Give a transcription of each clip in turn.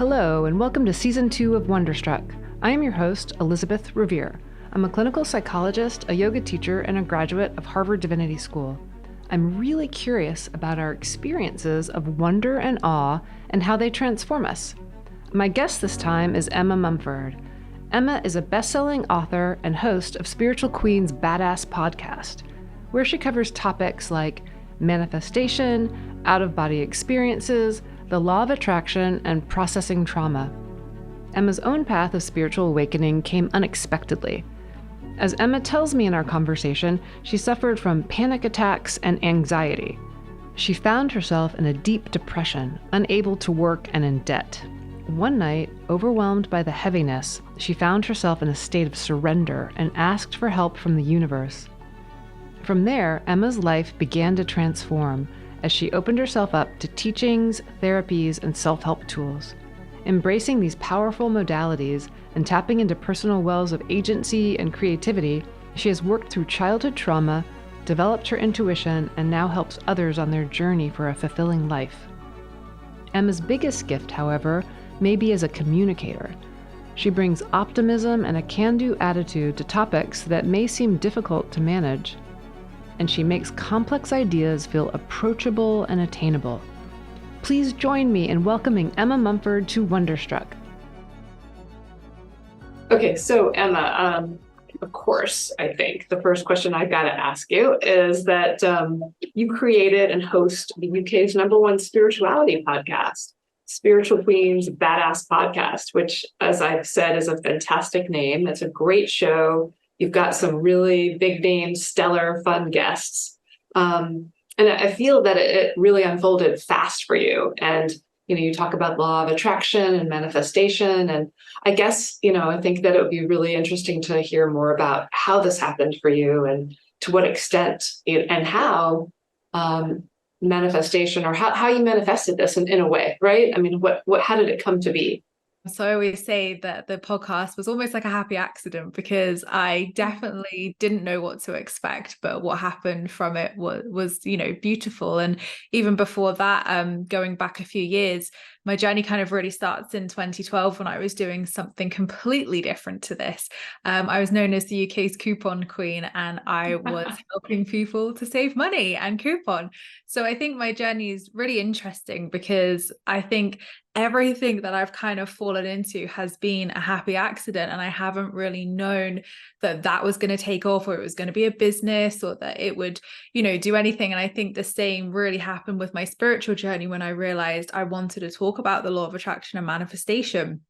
Hello, and welcome to Season 2 of Wonderstruck. I am your host, Elizabeth Rovere. I'm a clinical psychologist, a yoga teacher, and a graduate of Harvard Divinity School. I'm really curious about our experiences of wonder and awe and how they transform us. My guest this time is Emma Mumford. Emma is a best-selling author and host of Spiritual Queen's Badass podcast, where she covers topics like manifestation, out-of-body experiences, the law of attraction, and processing trauma. Emma's own path of spiritual awakening came unexpectedly. As Emma tells me in our conversation, she suffered from panic attacks and anxiety. She found herself in a deep depression, unable to work and in debt. One night, overwhelmed by the heaviness, she found herself in a state of surrender and asked for help from the universe. From there, Emma's life began to transform as she opened herself up to teachings, therapies, and self-help tools. Embracing these powerful modalities and tapping into personal wells of agency and creativity, she has worked through childhood trauma, developed her intuition, and now helps others on their journey for a fulfilling life. Emma's biggest gift, however, may be as a communicator. She brings optimism and a can-do attitude to topics that may seem difficult to manage, and she makes complex ideas feel approachable and attainable. Please join me in welcoming Emma Mumford to Wonderstruck. Okay, so Emma, of course, I think the first question I've got to ask you is that you created and host the UK's #1 spirituality podcast, Spiritual Queen's Badass Podcast, which, as I've said, is a fantastic name. It's a great show. You've got some really big name, stellar, fun guests. And I feel that it really unfolded fast for you. And, you talk about law of attraction and manifestation. And I guess, I think that it would be really interesting to hear more about how this happened for you and to what extent and how manifestation or how you manifested this in a way, right? I mean, how did it come to be? So I always say that the podcast was almost like a happy accident because I definitely didn't know what to expect, but what happened from it was beautiful. And even before that, going back a few years, my journey kind of really starts in 2012 when I was doing something completely different to this. I was known as the UK's coupon queen, and I was helping people to save money and coupon. So I think my journey is really interesting because I think everything that I've kind of fallen into has been a happy accident, and I haven't really known that was going to take off, or it was going to be a business, or that it would, do anything. And I think the same really happened with my spiritual journey when I realized I wanted to talk about the law of attraction and manifestation.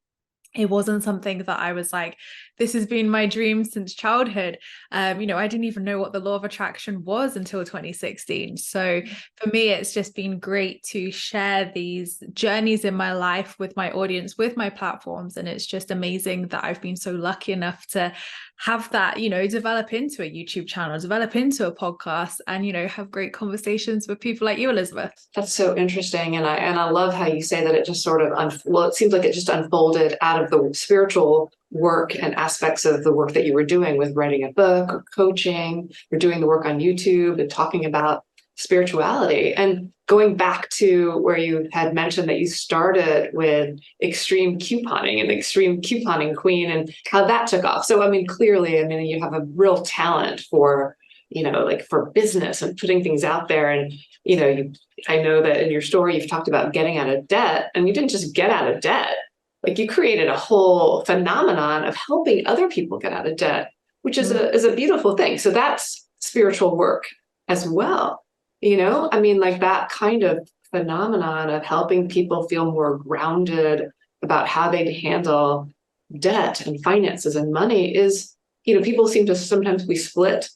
It wasn't something that I was like, this has been my dream since childhood. I didn't even know what the law of attraction was until 2016. So for me, it's just been great to share these journeys in my life with my audience, with my platforms. And it's just amazing that I've been so lucky enough to have that, develop into a YouTube channel, develop into a podcast, and, have great conversations with people like you, Elizabeth. That's so interesting. And I love how you say that it just sort of, it seems like it just unfolded out of the spiritual work and aspects of the work that you were doing with writing a book or coaching. You're doing the work on YouTube and talking about spirituality. And going back to where you had mentioned that you started with extreme couponing and extreme couponing queen and how that took off. So, clearly, you have a real talent for, for business and putting things out there. And, I know that in your story, you've talked about getting out of debt, and you didn't just get out of debt. Like, you created a whole phenomenon of helping other people get out of debt, which is a beautiful thing. So that's spiritual work as well. That kind of phenomenon of helping people feel more grounded about how they handle debt and finances and money is, people seem to sometimes we split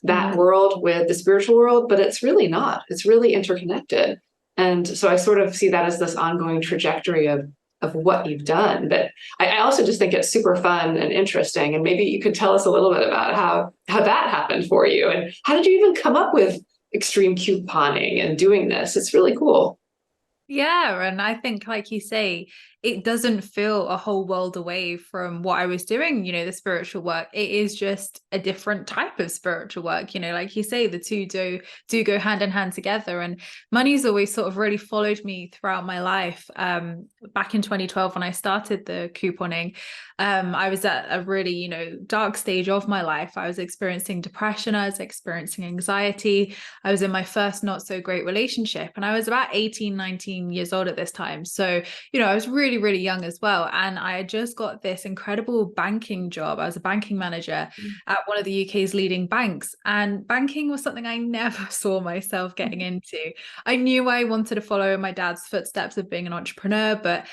that world with the spiritual world, but it's really not. It's really interconnected. And so I sort of see that as this ongoing trajectory of what you've done. But I also just think it's super fun and interesting. And maybe you could tell us a little bit about how that happened for you. And how did you even come up with extreme couponing and doing this? It's really cool. Yeah, and I think, like you say, it doesn't feel a whole world away from what I was doing, the spiritual work. It is just a different type of spiritual work. Like you say, the two do go hand in hand together. And money's always sort of really followed me throughout my life. Back in 2012, when I started the couponing, I was at a really, dark stage of my life. I was experiencing depression, I was experiencing anxiety. I was in my first not so great relationship, and I was about 18, 19 years old at this time. So, I was really, really young as well. And I had just got this incredible banking job. I was a banking manager at one of the UK's leading banks. And banking was something I never saw myself getting into. I knew I wanted to follow in my dad's footsteps of being an entrepreneur, but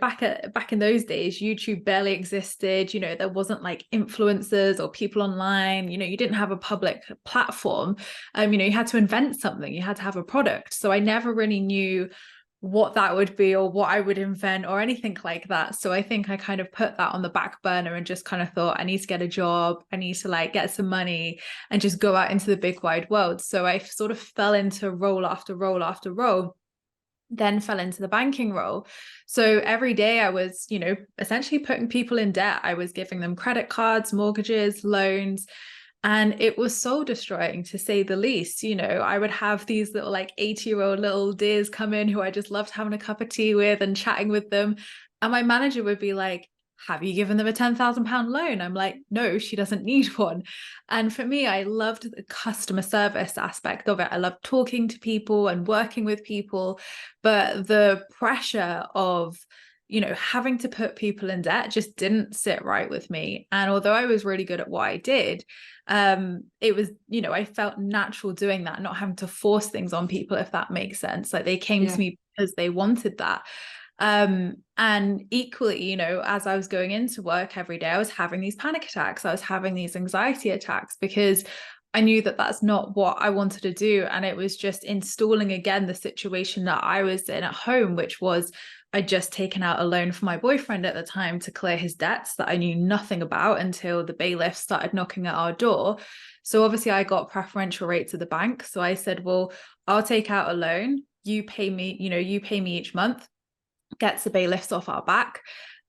back in those days, YouTube barely existed. There wasn't like influencers or people online. You didn't have a public platform. You had to invent something, you had to have a product. So I never really knew what that would be or what I would invent or anything like that. So I think I kind of put that on the back burner and just kind of thought, I need to get a job, I need to like get some money and just go out into the big wide world. So I sort of fell into role after role after role, then fell into the banking role. So every day I was, essentially putting people in debt. I was giving them credit cards, mortgages, loans. And it was soul destroying, to say the least. I would have these little like 80-year-old little dears come in who I just loved having a cup of tea with and chatting with them. And my manager would be like, have you given them a £10,000 loan? I'm like, no, she doesn't need one. And for me, I loved the customer service aspect of it. I loved talking to people and working with people, but the pressure of having to put people in debt just didn't sit right with me. And although I was really good at what I did, it was, I felt natural doing that, not having to force things on people, if that makes sense. Like they came to me because they wanted that. And equally, as I was going into work every day, I was having these panic attacks. I was having these anxiety attacks because I knew that that's not what I wanted to do. And it was just installing again the situation that I was in at home, which was I'd just taken out a loan for my boyfriend at the time to clear his debts that I knew nothing about until the bailiff started knocking at our door. So obviously I got preferential rates at the bank. So I said, well, I'll take out a loan. You pay me, you pay me each month, gets the bailiffs off our back.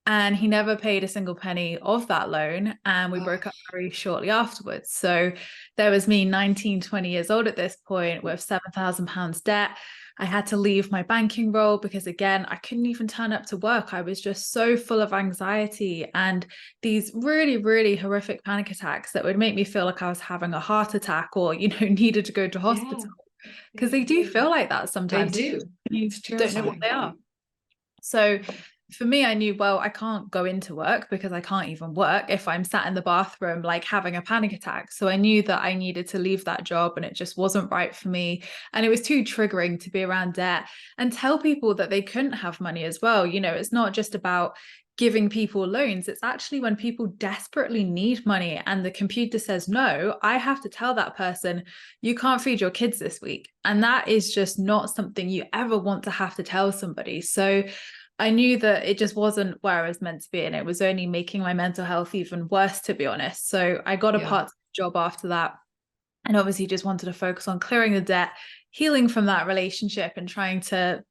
And he never paid a single penny of that loan. And we broke up very shortly afterwards. So there was me, 19, 20 years old at this point, with £7,000 debt. I had to leave my banking role because, again, I couldn't even turn up to work. I was just so full of anxiety and these really, really horrific panic attacks that would make me feel like I was having a heart attack or, needed to go to hospital. Because they do feel like that sometimes. They do. You don't know what they are. So for me, I knew, well, I can't go into work because I can't even work if I'm sat in the bathroom, like having a panic attack. So I knew that I needed to leave that job and it just wasn't right for me. And it was too triggering to be around debt and tell people that they couldn't have money as well. It's not just about giving people loans. It's actually when people desperately need money and the computer says no, I have to tell that person, you can't feed your kids this week. And that is just not something you ever want to have to tell somebody. So I knew that it just wasn't where I was meant to be, and it was only making my mental health even worse, to be honest. So I got a part-time job after that, and obviously just wanted to focus on clearing the debt, healing from that relationship, and trying to,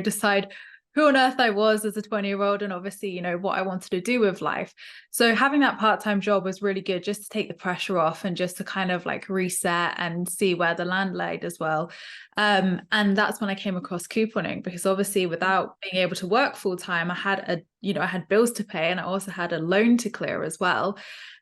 decide who on earth I was as a 20-year-old and obviously, what I wanted to do with life. So having that part-time job was really good just to take the pressure off and just to kind of like reset and see where the land laid as well. And that's when I came across couponing, because obviously without being able to work full-time, I had I had bills to pay and I also had a loan to clear as well.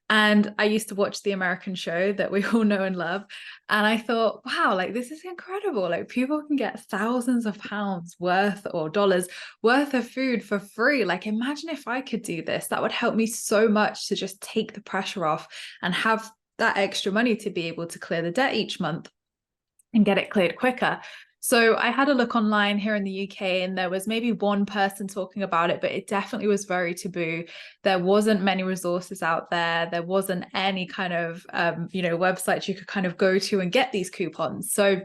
And I used to watch the American show that we all know and love. And I thought, wow, like this is incredible. Like people can get thousands of pounds worth or dollars worth of food for free. Like imagine if I could do this. That would help me so much to just take the pressure off and have that extra money to be able to clear the debt each month and get it cleared quicker. So I had a look online here in the UK and there was maybe one person talking about it, but it definitely was very taboo. There wasn't many resources out there. There wasn't any kind of, websites you could kind of go to and get these coupons. So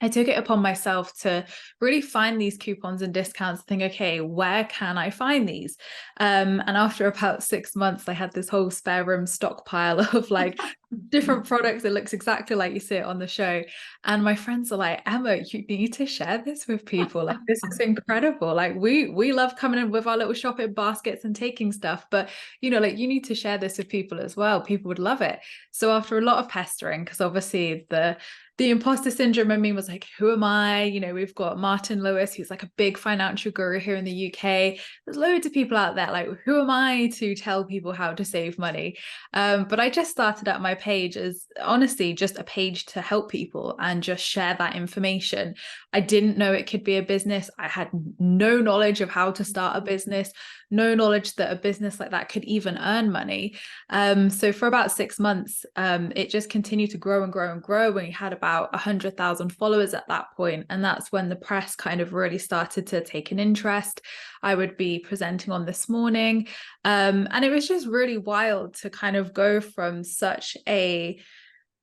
I took it upon myself to really find these coupons and discounts and think, okay, where can I find these? And after about 6 months, I had this whole spare room stockpile of like different products. It looks exactly like you see it on the show. And my friends are like, Emma, you need to share this with people. Like, this is incredible. Like, we love coming in with our little shopping baskets and taking stuff, but like, you need to share this with people as well. People would love it. So after a lot of pestering, because obviously the imposter syndrome in me was like, who am I? We've got Martin Lewis, who's like a big financial guru here in the UK. There's loads of people out there. Like, who am I to tell people how to save money? But I just started up my page as honestly just a page to help people and just share that information. I didn't know it could be a business. I had no knowledge of how to start a business, no knowledge that a business like that could even earn money. So for about 6 months, it just continued to grow and grow and grow. We had about 100,000 followers at that point, and that's when the press kind of really started to take an interest. I would be presenting on This Morning, and it was just really wild to kind of go from such a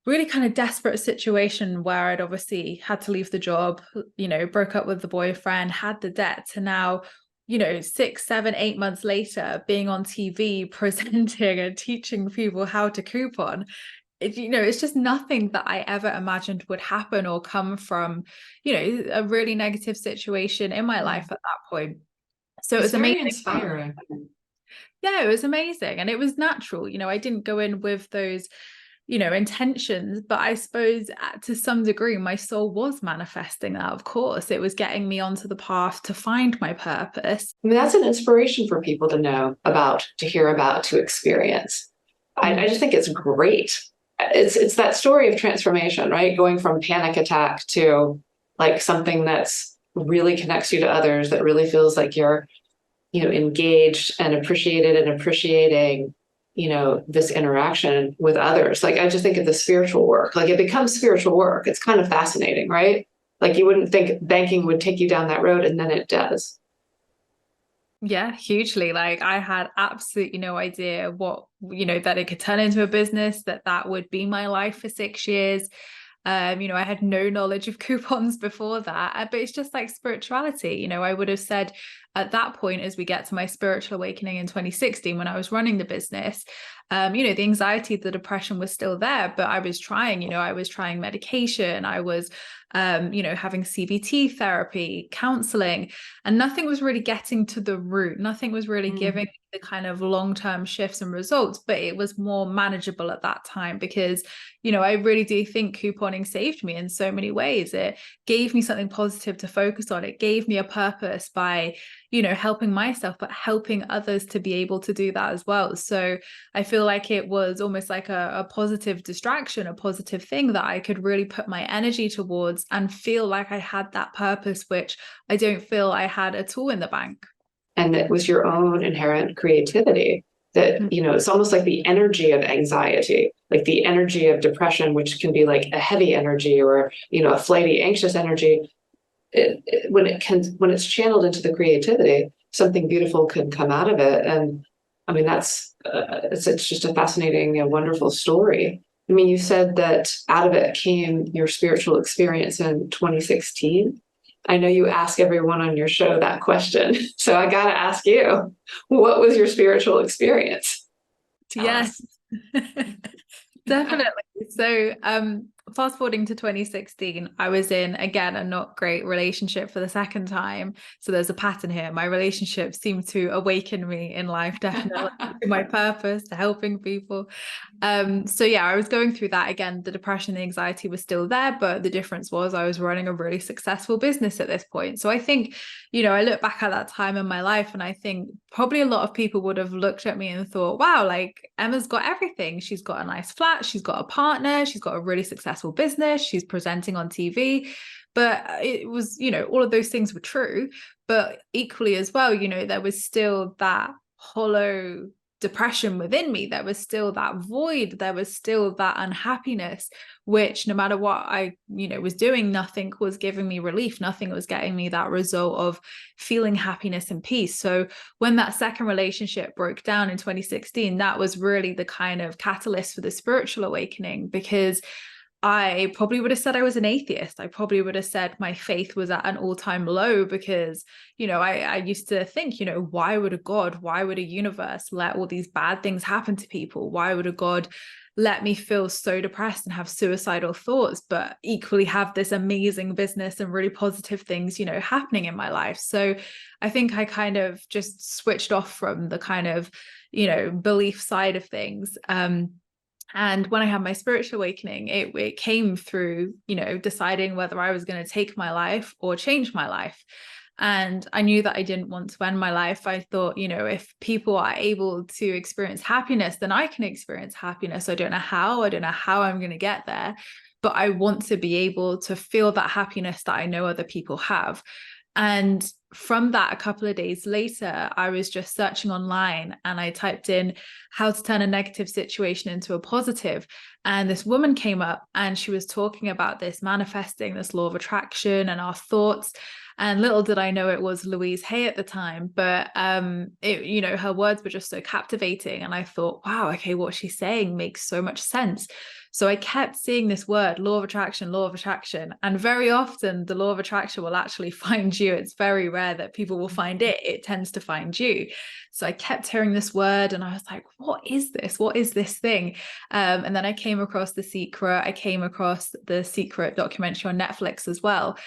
really kind of desperate situation where I'd obviously had to leave the job, broke up with the boyfriend, had the debt, to now 6, 7, 8 months later, being on TV, presenting and teaching people how to coupon. It's just nothing that I ever imagined would happen or come from, a really negative situation in my life at that point. So it was amazing. Inspiring. Yeah, it was amazing. And it was natural. I didn't go in with those intentions, but I suppose to some degree my soul was manifesting that. Of course, it was getting me onto the path to find my purpose. I mean, that's an inspiration for people to know about, to hear about, to experience. I just think it's great. It's that story of transformation, right? Going from panic attack to like something that's really connects you to others, that really feels like you're engaged and appreciated and appreciating this interaction with others. Like, I just think of the spiritual work, like it becomes spiritual work. It's kind of fascinating, right? Like, you wouldn't think banking would take you down that road, and then it does. Yeah, hugely. Like, I had absolutely no idea what, that it could turn into a business, that would be my life for 6 years. I had no knowledge of coupons before that, but it's just like spirituality. I would have said at that point, as we get to my spiritual awakening in 2016, when I was running the business, the anxiety, the depression was still there, but I was trying, I was trying medication. I was, having CBT therapy, counseling, and nothing was really getting to the root. Nothing was really giving the kind of long-term shifts and results, but it was more manageable at that time because, I really do think couponing saved me in so many ways. It gave me something positive to focus on. It gave me a purpose by, helping myself, but helping others to be able to do that as well. So I feel like it was almost like a positive distraction, a positive thing that I could really put my energy towards and feel like I had that purpose, which I don't feel I had at all in the bank. And it was your own inherent creativity that, it's almost like the energy of anxiety, like the energy of depression, which can be like a heavy energy or, a flighty, anxious energy. When it's channeled into the creativity, something beautiful can come out of it. And I mean, that's it's just a fascinating, wonderful story. I mean, you said that out of it came your spiritual experience in 2016. I know you ask everyone on your show that question, so I got to ask you, what was your spiritual experience? Yes, definitely. So, fast forwarding to 2016, I was in, again, a not great relationship for the second time. So there's a pattern here. My relationship seemed to awaken me in life, definitely, to my purpose, to helping people. So yeah, I was going through that again. The depression, the anxiety was still there, but the difference was I was running a really successful business at this point. So I think, I look back at that time in my life, and I think probably a lot of people would have looked at me and thought, wow, like Emma's got everything. She's got a nice flat, she's got a partner, she's got a really successful business, she's presenting on TV. But it was, all of those things were true, but equally as well, there was still that hollow depression within me. There was still that void. There was still that unhappiness, which no matter what I, was doing, nothing was giving me relief. Nothing was getting me that result of feeling happiness and peace. So when that second relationship broke down in 2016, that was really the kind of catalyst for the spiritual awakening, because I probably would have said I was an atheist. I probably would have said my faith was at an all-time low because, I used to think, why would a God, why would a universe let all these bad things happen to people? Why would a God let me feel so depressed and have suicidal thoughts, but equally have this amazing business and really positive things, happening in my life? So I think I kind of just switched off from the kind of, belief side of things. And when I had my spiritual awakening, it came through, deciding whether I was going to take my life or change my life. And I knew that I didn't want to end my life. I thought, if people are able to experience happiness, then I can experience happiness. I don't know how I'm going to get there, but I want to be able to feel that happiness that I know other people have. And from that, a couple of days later, I was just searching online and I typed in how to turn a negative situation into a positive. And this woman came up and she was talking about this manifesting, this law of attraction and our thoughts. And little did I know it was Louise Hay at the time, but her words were just so captivating. And I thought, wow, okay, what she's saying makes so much sense. So I kept seeing this word, law of attraction, law of attraction. And very often the law of attraction will actually find you. It's very rare that people will find it. It tends to find you. So I kept hearing this word and I was like, what is this? What is this thing? And then I came across The Secret. I came across the Secret documentary on Netflix as well.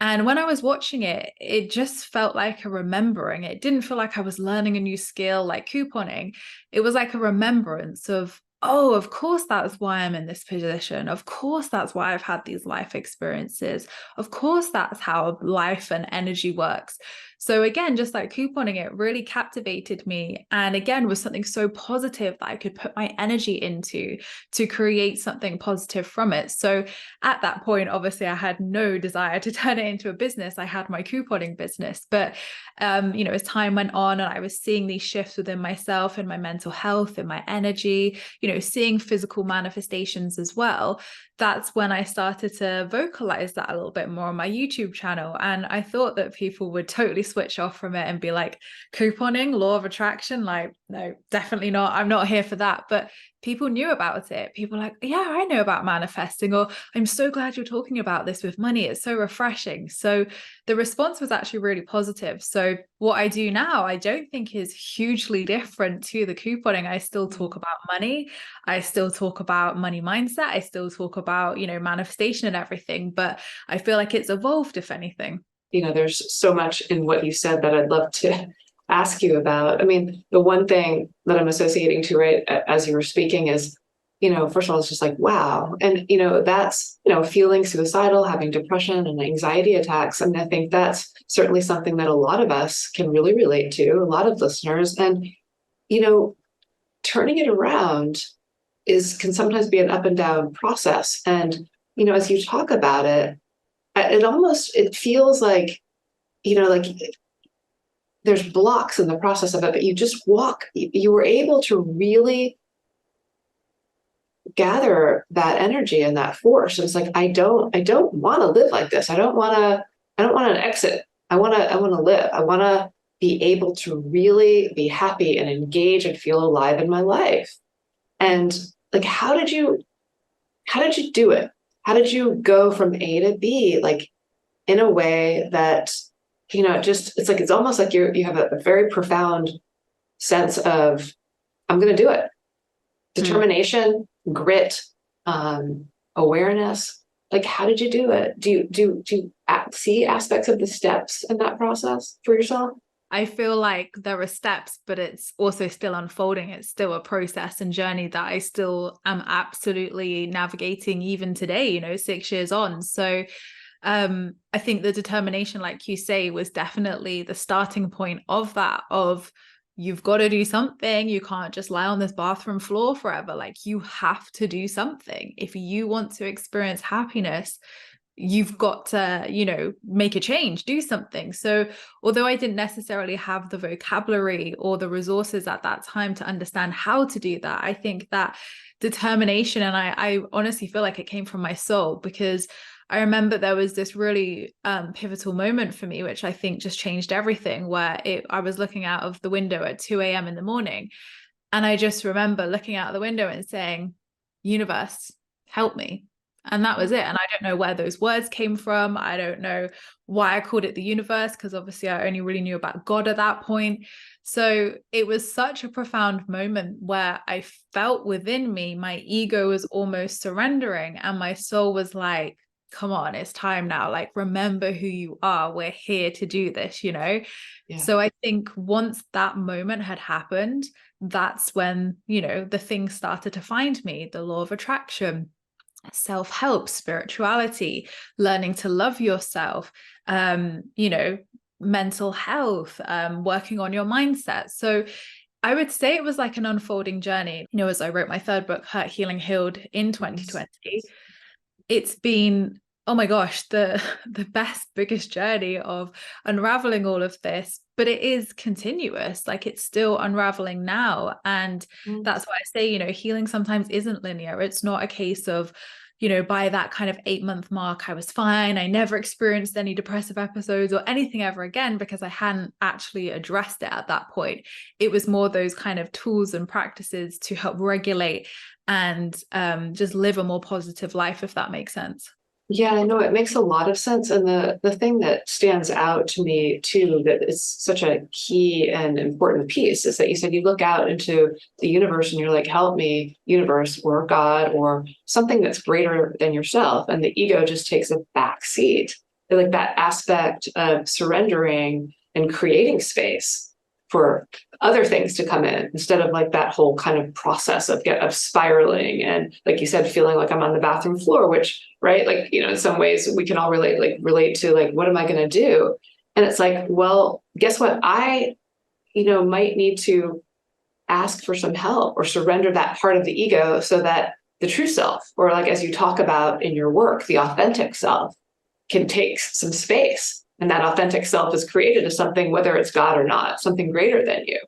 And when I was watching it, it just felt like a remembering. It didn't feel like I was learning a new skill like couponing. It was like a remembrance of, oh, of course, that's why I'm in this position. Of course, that's why I've had these life experiences. Of course, that's how life and energy works. So again, just like couponing, it really captivated me. And again, was something so positive that I could put my energy into to create something positive from it. So at that point, obviously, I had no desire to turn it into a business. I had my couponing business. But, as time went on and I was seeing these shifts within myself and my mental health and my energy, seeing physical manifestations as well, that's when I started to vocalize that a little bit more on my YouTube channel. And I thought that people would totally switch off from it and be like, couponing, law of attraction, like, no, definitely not. I'm not here for that. But people knew about it. People were like, yeah, I know about manifesting, or I'm so glad you're talking about this with money. It's so refreshing. So the response was actually really positive. So what I do now, I don't think is hugely different to the couponing. I still talk about money. I still talk about money mindset. I still talk about, manifestation and everything, but I feel like it's evolved, if anything. There's so much in what you said that I'd love to ask you about. I mean, the one thing that I'm associating to right as you were speaking is, first of all, it's just like, wow. And, that's, feeling suicidal, having depression and anxiety attacks. I mean, I think that's certainly something that a lot of us can really relate to, a lot of listeners. And, turning it around can sometimes be an up and down process. And, as you talk about it, it feels like, like there's blocks in the process of it, but you were able to really gather that energy and that force. It's like, I don't want to live like this. I don't want an exit. I want to live. I want to be able to really be happy and engage and feel alive in my life. And like, how did you do it? How did you go from A to B, like in a way that, it's almost like you have a very profound sense of, I'm going to do it. Determination, grit, awareness. Like, how did you do it? Do you see aspects of the steps in that process for yourself? I feel like there are steps, but it's also still unfolding. It's still a process and journey that I still am absolutely navigating even today, 6 years on. So I think the determination, like you say, was definitely the starting point of that, of you've got to do something. You can't just lie on this bathroom floor forever. Like, you have to do something. If you want to experience happiness, you've got to, make a change, do something. So although I didn't necessarily have the vocabulary or the resources at that time to understand how to do that, I think that determination, and I honestly feel like it came from my soul, because I remember there was this really pivotal moment for me, which I think just changed everything, where I was looking out of the window at 2 a.m. in the morning. And I just remember looking out the window and saying, universe, help me. And that was it. And I don't know where those words came from. I don't know why I called it the universe, because obviously I only really knew about God at that point. So it was such a profound moment where I felt within me, my ego was almost surrendering, and my soul was like, come on, it's time now. Like, remember who you are. We're here to do this, you know? Yeah. So I think once that moment had happened, that's when, you know, the things started to find me, the law of attraction, self-help, spirituality, learning to love yourself, you know, mental health, working on your mindset. So I would say it was like an unfolding journey. You know, as I wrote my third book, Hurt, Healing, Healed, in 2020, it's been, oh my gosh, the best, biggest journey of unraveling all of this, but it is continuous. Like, it's still unraveling now. And that's why I say, you know, healing sometimes isn't linear. It's not a case of, you know, by that kind of 8-month mark, I was fine. I never experienced any depressive episodes or anything ever again, because I hadn't actually addressed it at that point. It was more those kind of tools and practices to help regulate and just live a more positive life, if that makes sense. Yeah, I know it makes a lot of sense. And the thing that stands out to me too, that is such a key and important piece, is that you said you look out into the universe and you're like, help me, universe, or God, or something that's greater than yourself. And the ego just takes a back seat. Like that aspect of surrendering and creating space for other things to come in, instead of like that whole kind of process of spiraling and, like you said, feeling like I'm on the bathroom floor, which, right, like, you know, in some ways we can all relate to, like, what am I going to do? And it's like, well, guess what? I, you know, might need to ask for some help or surrender that part of the ego, so that the true self, or like, as you talk about in your work, the authentic self, can take some space. And that authentic self is created as something, whether it's God or not, something greater than you.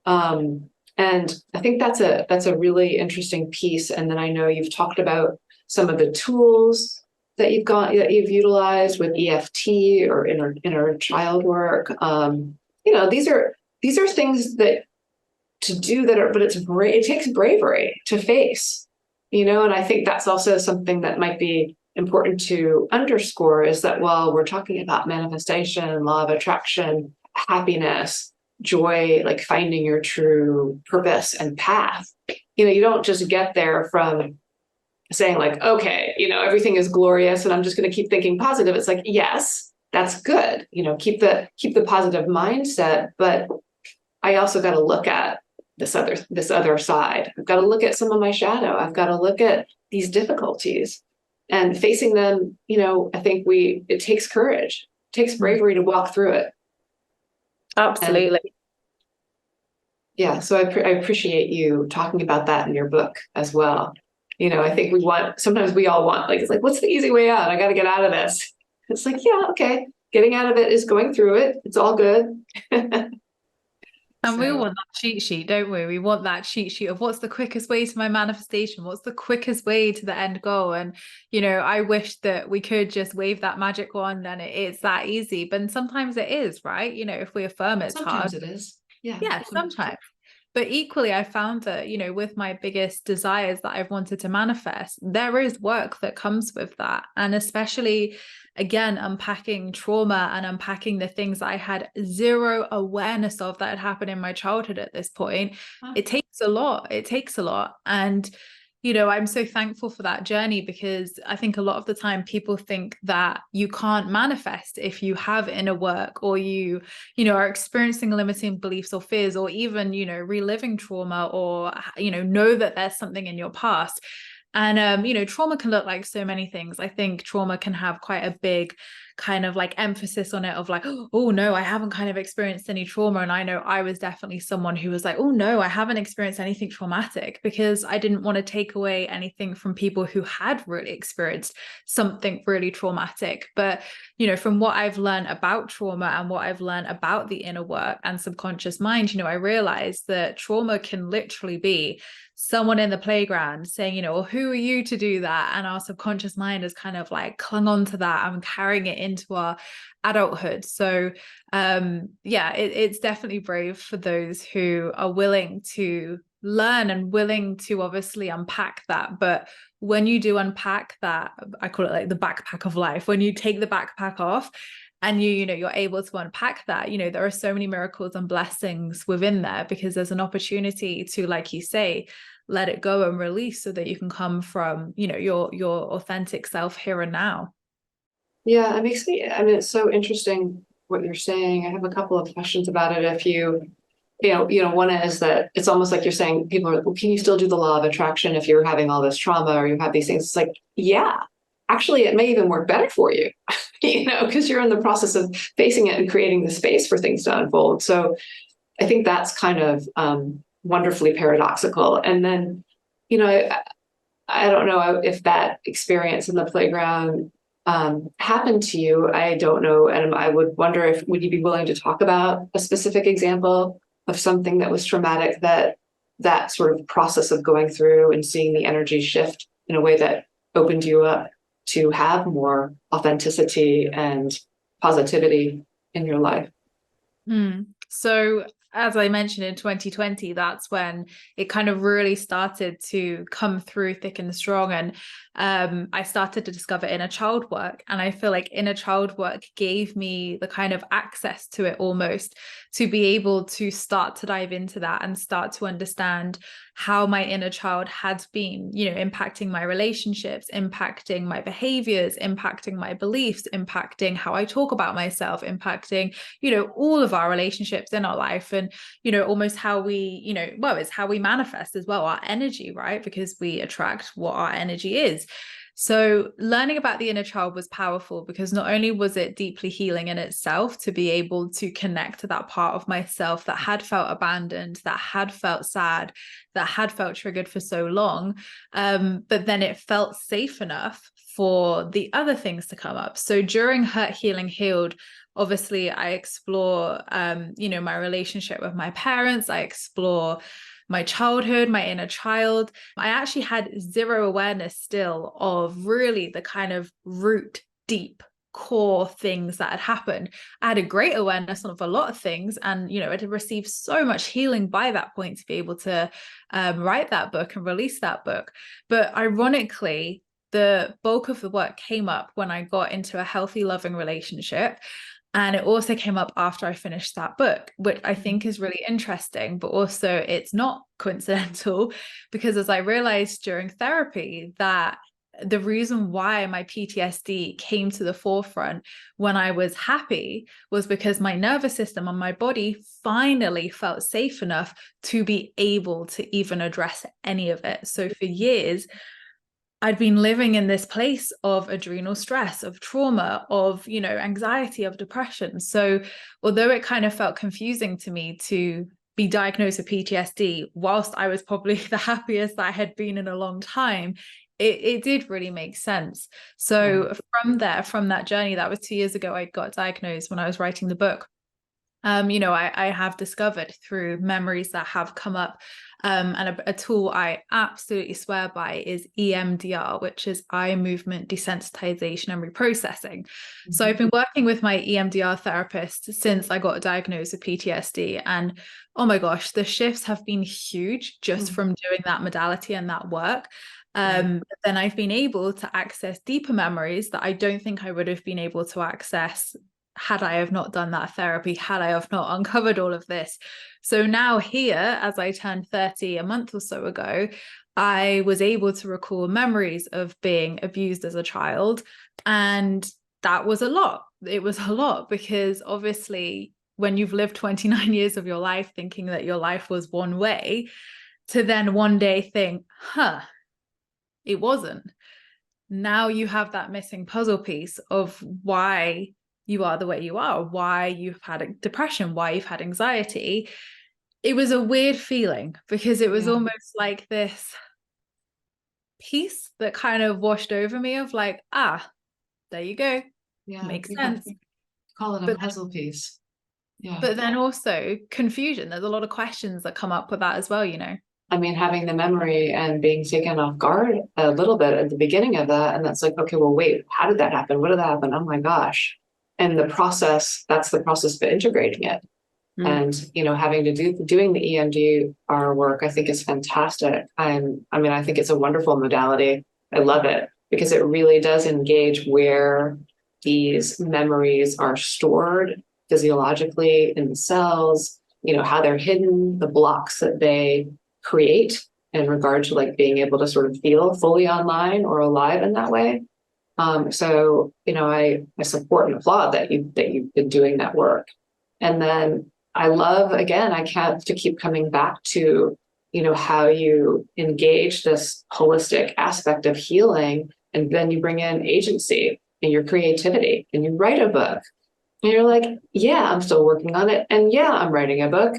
And I think that's a really interesting piece. And then I know you've talked about some of the tools that you've utilized with EFT or inner child work. You know, these are things that to do that are, but it takes bravery to face, you know. And I think that's also something that might be important to underscore, is that while we're talking about manifestation, law of attraction, happiness, joy, like finding your true purpose and path, you know, you don't just get there from saying like, okay, you know, everything is glorious and I'm just going to keep thinking positive. It's like, yes, that's good. You know, keep the positive mindset, but I also got to look at this other side. I've got to look at some of my shadow. I've got to look at these difficulties. And facing them, you know, I think it takes courage, it takes bravery to walk through it. Absolutely. And yeah, so I appreciate you talking about that in your book as well. You know, I think sometimes we all want, like, it's like, what's the easy way out? I got to get out of this. It's like, yeah, okay. Getting out of it is going through it. It's all good. And we want that cheat sheet, don't we? We want that cheat sheet of what's the quickest way to my manifestation? What's the quickest way to the end goal? And, you know, I wish that we could just wave that magic wand and it's that easy. But sometimes it is, right? You know, if we affirm it's sometimes hard. It is. Yeah. Yeah, sometimes. But equally, I found that, you know, with my biggest desires that I've wanted to manifest, there is work that comes with that. And especially, again, unpacking trauma and unpacking the things I had zero awareness of that had happened in my childhood at this point. It takes a lot. It takes a lot. And, you know, I'm so thankful for that journey, because I think a lot of the time people think that you can't manifest if you have inner work, or you know, are experiencing limiting beliefs or fears, or even, you know, reliving trauma, or, you know that there's something in your past. And, you know, trauma can look like so many things. I think trauma can have quite a big kind of like emphasis on it of like, oh no, I haven't kind of experienced any trauma. And I know I was definitely someone who was like, oh no, I haven't experienced anything traumatic, because I didn't want to take away anything from people who had really experienced something really traumatic. But, you know, from what I've learned about trauma and what I've learned about the inner work and subconscious mind, you know, I realized that trauma can literally be someone in the playground saying, you know, well, who are you to do that? And our subconscious mind has kind of like clung on to that and carrying it into our adulthood. So yeah, it's definitely brave for those who are willing to learn and willing to obviously unpack that. But when you do unpack that, I call it like the backpack of life, when you take the backpack off and you're able to unpack that, there are so many miracles and blessings within there, because there's an opportunity to, like you say, let it go and release, so that you can come from, your authentic self here and now. Yeah, it makes me, I mean, it's so interesting what you're saying. I have a couple of questions about it. If one is that it's almost like you're saying, people are like, well, can you still do the law of attraction if you're having all this trauma or you have these things? It's like, yeah, actually, it may even work better for you, because you're in the process of facing it and creating the space for things to unfold. So I think that's kind of wonderfully paradoxical. And then, I don't know if that experience in the playground happened to you. I don't know. And I would wonder would you be willing to talk about a specific example of something that was traumatic, that sort of process of going through and seeing the energy shift in a way that opened you up to have more authenticity and positivity in your life? So as I mentioned, in 2020, that's when it kind of really started to come through thick and strong. And I started to discover inner child work. And I feel like inner child work gave me the kind of access to it, almost, to be able to start to dive into that and start to understand how my inner child had been, impacting my relationships, impacting my behaviors, impacting my beliefs, impacting how I talk about myself, impacting, all of our relationships in our life. And, almost how we, it's how we manifest as well, our energy, right? Because we attract what our energy is. So learning about the inner child was powerful, because not only was it deeply healing in itself to be able to connect to that part of myself that had felt abandoned, that had felt sad, that had felt triggered for so long, but then it felt safe enough for the other things to come up. So during Hurt, Healing, Healed, obviously I explore, my relationship with my parents. I explore my childhood, my inner child. I actually had zero awareness still of really the kind of root, deep, core things that had happened. I had a great awareness of a lot of things, and it had received so much healing by that point to be able to write that book and release that book. But ironically, the bulk of the work came up when I got into a healthy, loving relationship. And it also came up after I finished that book, which I think is really interesting, but also it's not coincidental, because as I realized during therapy, that the reason why my PTSD came to the forefront when I was happy was because my nervous system and my body finally felt safe enough to be able to even address any of it. So for years, I'd been living in this place of adrenal stress, of trauma, of, anxiety, of depression. So although it kind of felt confusing to me to be diagnosed with PTSD, whilst I was probably the happiest I had been in a long time, it did really make sense. So from that journey, that was 2 years ago, I got diagnosed when I was writing the book. I have discovered through memories that have come up, and a tool I absolutely swear by is EMDR, which is eye movement desensitization and reprocessing. So I've been working with my EMDR therapist since I got diagnosed with PTSD, and oh my gosh, the shifts have been huge just from doing that modality and that work. But then I've been able to access deeper memories that I don't think I would have been able to access had I have not done that therapy, had I have not uncovered all of this. So now here, as I turned 30 a month or so ago, I was able to recall memories of being abused as a child. And that was a lot. It was a lot, because obviously when you've lived 29 years of your life thinking that your life was one way, to then one day think, it wasn't. Now you have that missing puzzle piece of why you are the way you are, why you've had depression, why you've had anxiety. It was a weird feeling, because it was almost like this piece that kind of washed over me of like, there you go. Yeah, makes sense. Call it a puzzle piece. Yeah. But then also confusion. There's a lot of questions that come up with that as well, I mean, having the memory and being taken off guard a little bit at the beginning of that. And that's like, okay, well, wait, how did that happen? What did that happen? Oh my gosh. And that's the process for integrating it. And, having to doing the EMDR work, I think is fantastic. I think it's a wonderful modality. I love it because it really does engage where these memories are stored physiologically in the cells, how they're hidden, the blocks that they create in regard to like being able to sort of feel fully online or alive in that way. So, I support and applaud that you've been doing that work. And then I love, again, I have to keep coming back to, how you engage this holistic aspect of healing, and then you bring in agency and your creativity, and you write a book, and you're like, yeah, I'm still working on it, and yeah, I'm writing a book,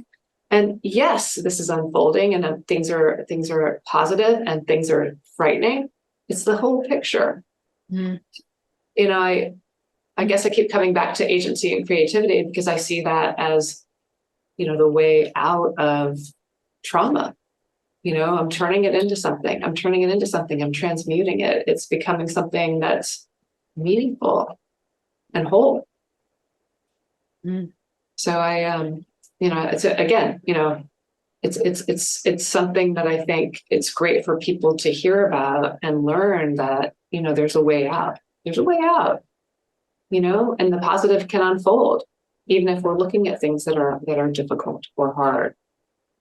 and yes, this is unfolding, and things are positive, and things are frightening. It's the whole picture. I guess I keep coming back to agency and creativity because I see that as, the way out of trauma. I'm turning it into something. I'm transmuting it. It's becoming something that's meaningful and whole. So it's again, it's something that I think it's great for people to hear about and learn that, there's a way out. There's a way out, and the positive can unfold, even if we're looking at things that are difficult or hard.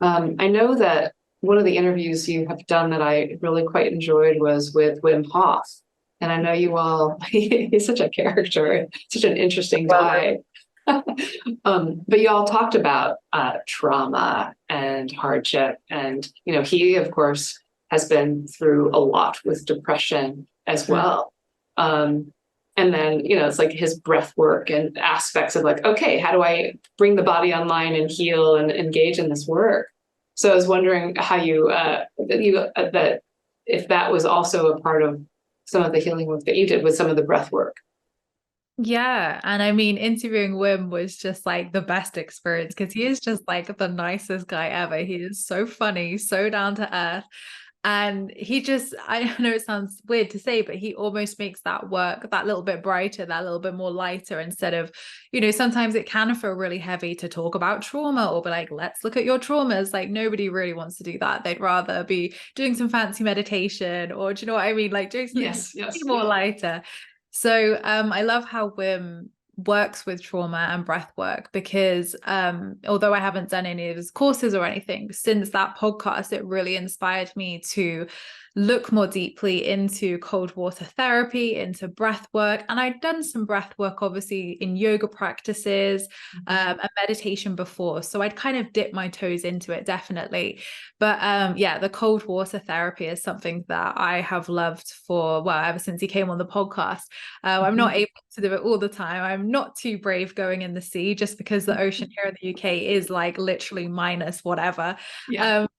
I know that one of the interviews you have done that I really quite enjoyed was with Wim Hof. And I know you all, he's such a character, such an interesting guy. But you all talked about trauma and hardship. And, he, of course, has been through a lot with depression as well. And then, it's like his breath work and aspects of like, okay, how do I bring the body online and heal and engage in this work? So I was wondering how that if that was also a part of some of the healing work that you did with some of the breath work. Yeah. And I mean, interviewing Wim was just like the best experience because he is just like the nicest guy ever. He is so funny, so down to earth. And he just, I know it sounds weird to say, but he almost makes that work that little bit brighter, that little bit more lighter, instead of, sometimes it can feel really heavy to talk about trauma or be like, let's look at your traumas. Like nobody really wants to do that. They'd rather be doing some fancy meditation or, do you know what I mean? Like doing something more lighter. So I love how Wim works with trauma and breath work because although I haven't done any of his courses or anything, since that podcast, it really inspired me to look more deeply into cold water therapy, into breath work. And I'd done some breath work, obviously, in yoga practices and meditation before. So I'd kind of dipped my toes into it, definitely. But the cold water therapy is something that I have loved for, ever since he came on the podcast. I'm not able to do it all the time. I'm not too brave going in the sea just because the ocean here in the UK is like literally minus whatever.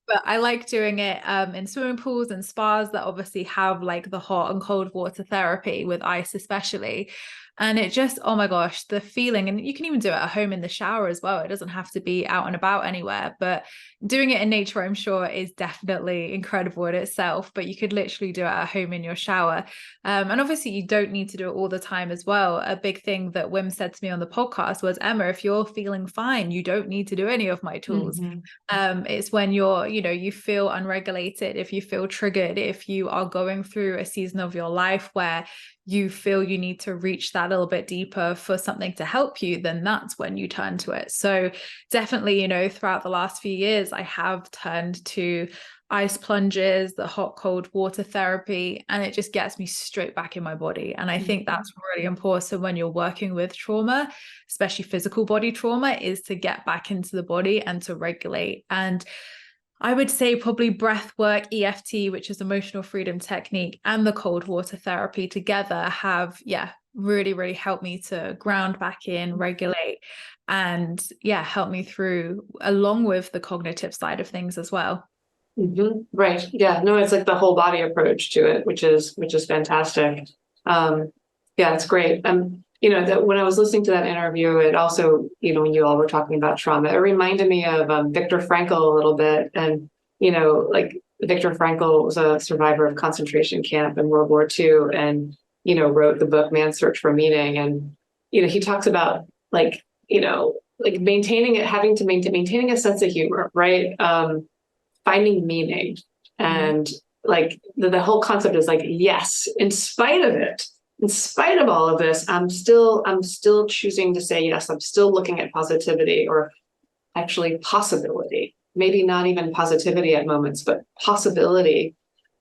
But I like doing it in swimming pools and spas that obviously have like the hot and cold water therapy with ice especially. And it just, oh my gosh, the feeling, and you can even do it at home in the shower as well. It doesn't have to be out and about anywhere, but doing it in nature, I'm sure, is definitely incredible in itself, but you could literally do it at home in your shower. And obviously you don't need to do it all the time as well. A big thing that Wim said to me on the podcast was, Emma, if you're feeling fine, you don't need to do any of my tools. It's when you're, you feel unregulated, if you feel triggered, if you are going through a season of your life where you feel you need to reach that little bit deeper for something to help you, then that's when you turn to it. So definitely, throughout the last few years, I have turned to ice plunges, the hot, cold water therapy, and it just gets me straight back in my body. And I think that's really important when you're working with trauma, especially physical body trauma, is to get back into the body and to regulate. And I would say probably breath work, EFT, which is emotional freedom technique, and the cold water therapy together have, really, really helped me to ground back in, regulate, and help me through, along with the cognitive side of things as well. Right. Yeah. No, it's like the whole body approach to it, which is fantastic. It's great. That when I was listening to that interview, it also, when you all were talking about trauma, it reminded me of Viktor Frankl a little bit. And, like Viktor Frankl was a survivor of concentration camp in World War II and, wrote the book Man's Search for Meaning. And, he talks about like like maintaining it, having to maintaining a sense of humor, right? Finding meaning, and like the whole concept is like, yes, in spite of it, in spite of all of this, I'm still choosing to say yes. I'm still looking at positivity, or actually possibility. Maybe not even positivity at moments, but possibility.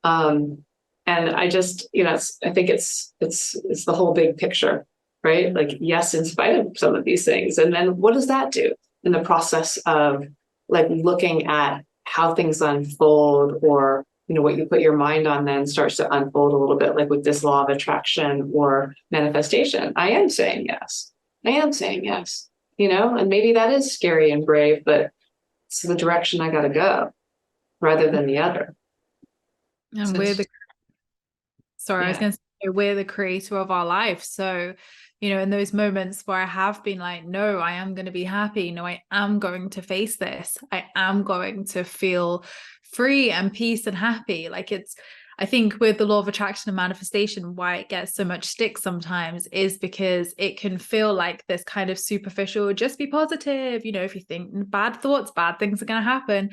And I just, I think it's the whole big picture, right? Like, yes, in spite of some of these things. And then what does that do in the process of like looking at how things unfold, or, what you put your mind on then starts to unfold a little bit, like with this law of attraction or manifestation. I am saying yes. And maybe that is scary and brave, but it's the direction I got to go rather than the other. And So I was going to say, we're the creator of our life. So, in those moments where I have been like, no, I am going to be happy. No, I am going to face this. I am going to feel free and peace and happy. Like I think with the law of attraction and manifestation, why it gets so much stick sometimes is because it can feel like this kind of superficial, just be positive. If you think bad thoughts, bad things are going to happen.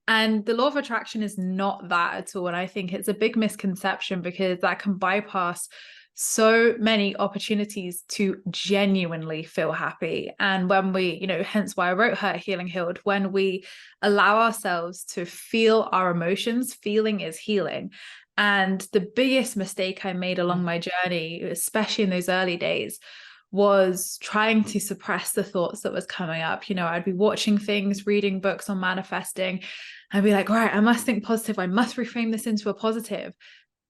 And the law of attraction is not that at all. And I think it's a big misconception, because that can bypass so many opportunities to genuinely feel happy. And when we, hence why I wrote Hurt, Healing, Healed, when we allow ourselves to feel our emotions, feeling is healing. And the biggest mistake I made along my journey, especially in those early days, was trying to suppress the thoughts that was coming up. I'd be watching things, reading books on manifesting. I'd be like, all right, I must think positive. I must reframe this into a positive.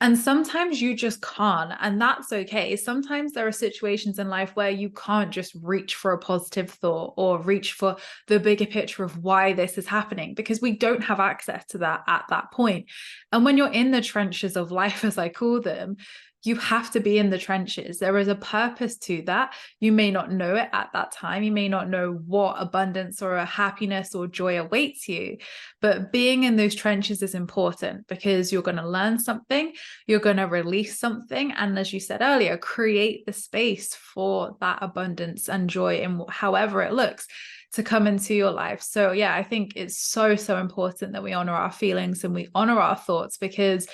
And sometimes you just can't, and that's okay. Sometimes there are situations in life where you can't just reach for a positive thought or reach for the bigger picture of why this is happening, because we don't have access to that at that point. And when you're in the trenches of life, as I call them, you have to be in the trenches. There is a purpose to that. You may not know it at that time. You may not know what abundance or a happiness or joy awaits you, but being in those trenches is important, because you're going to learn something, you're going to release something. And as you said earlier, create the space for that abundance and joy in however it looks to come into your life. So yeah, I think it's so, so important that we honor our feelings and we honor our thoughts, because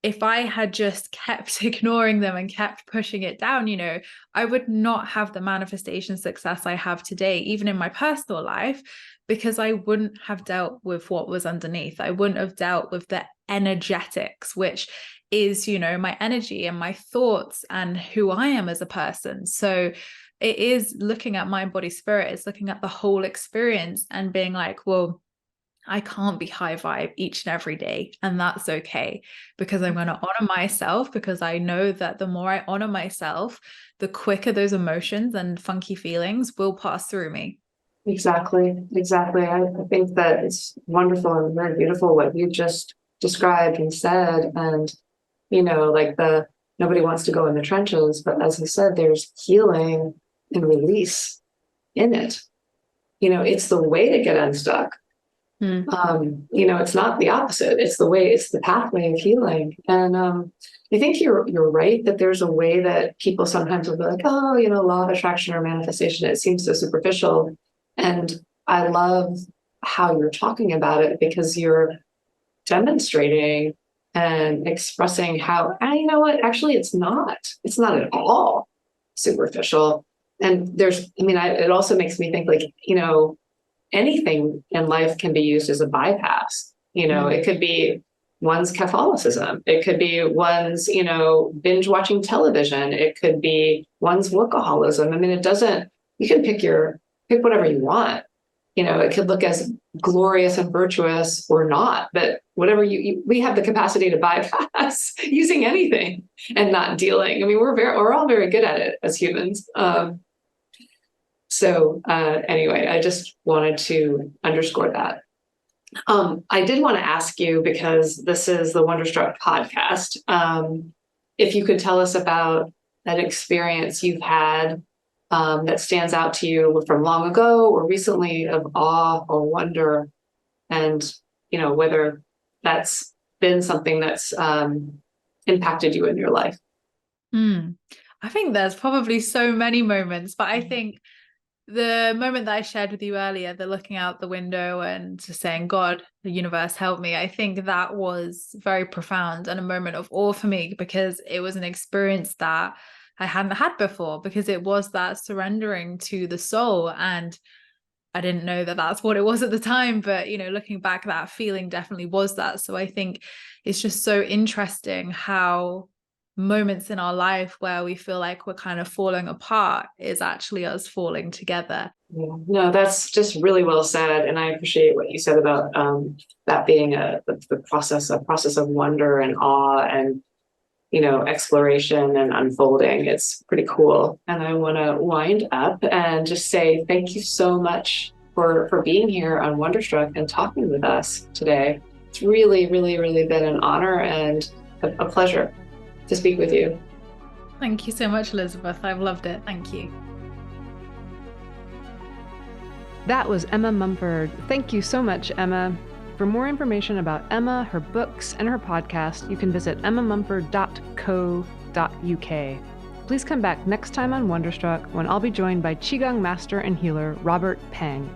if I had just kept ignoring them and kept pushing it down, I would not have the manifestation success I have today, even in my personal life, because I wouldn't have dealt with what was underneath. I wouldn't have dealt with the energetics, which is, my energy and my thoughts and who I am as a person. So it is looking at mind, body, spirit. It's looking at the whole experience and being like, well, I can't be high vibe each and every day. And that's okay, because I'm going to honor myself, because I know that the more I honor myself, the quicker those emotions and funky feelings will pass through me. Exactly. I think that it's wonderful and very beautiful what you just described and said. And, like nobody wants to go in the trenches, but as you said, there's healing and release in it. It's the way to get unstuck. It's not the opposite. It's the pathway of healing. And I think you're right that there's a way that people sometimes will be like, oh, law of attraction or manifestation, it seems so superficial. And I love how you're talking about it, because you're demonstrating and expressing how, you know what, actually it's not at all superficial. And it also makes me think, like, anything in life can be used as a bypass. It could be one's Catholicism. It could be one's, binge watching television. It could be one's workaholism. You can pick whatever you want. It could look as glorious and virtuous or not, but whatever we have the capacity to bypass using anything and not dealing. We're all very good at it as humans. So anyway, I just wanted to underscore that. I did want to ask you, because this is the Wonderstruck podcast, if you could tell us about that experience you've had that stands out to you from long ago or recently, of awe or wonder, and whether that's been something that's impacted you in your life. I think there's probably so many moments, but I think The moment that I shared with you earlier, the looking out the window and just saying, God, the universe, help me. I think that was very profound and a moment of awe for me, because it was an experience that I hadn't had before, because it was that surrendering to the soul. And I didn't know that that's what it was at the time, but, looking back, that feeling definitely was that. So I think it's just so interesting how moments in our life where we feel like we're kind of falling apart is actually us falling together. Yeah. No, that's just really well said. And I appreciate what you said about that being a process of wonder and awe and, exploration and unfolding. It's pretty cool. And I want to wind up and just say thank you so much for being here on Wonderstruck and talking with us today. It's really, really, really been an honor and a pleasure to speak with you. Thank you so much, Elizabeth. I've loved it. Thank you. That was Emma Mumford. Thank you so much, Emma. For more information about Emma, her books, and her podcast, you can visit emmamumford.co.uk. Please come back next time on Wonderstruck, when I'll be joined by Qigong master and healer Robert Peng.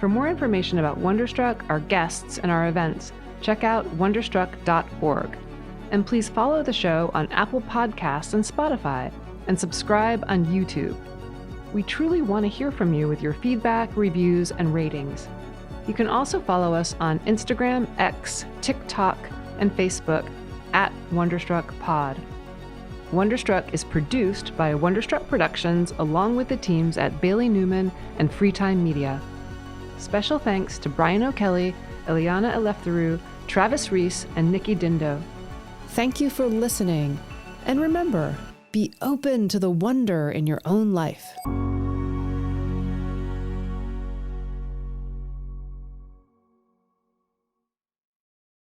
For more information about Wonderstruck, our guests, and our events, check out wonderstruck.org. And please follow the show on Apple Podcasts and Spotify, and subscribe on YouTube. We truly want to hear from you with your feedback, reviews, and ratings. You can also follow us on Instagram, X, TikTok, and Facebook at Wonderstruck Pod. Wonderstruck is produced by Wonderstruck Productions along with the teams at Bailey Newman and Freetime Media. Special thanks to Brian O'Kelly, Eliana Eleftheru, Travis Reese, and Nikki Dindo. Thank you for listening. And remember, be open to the wonder in your own life.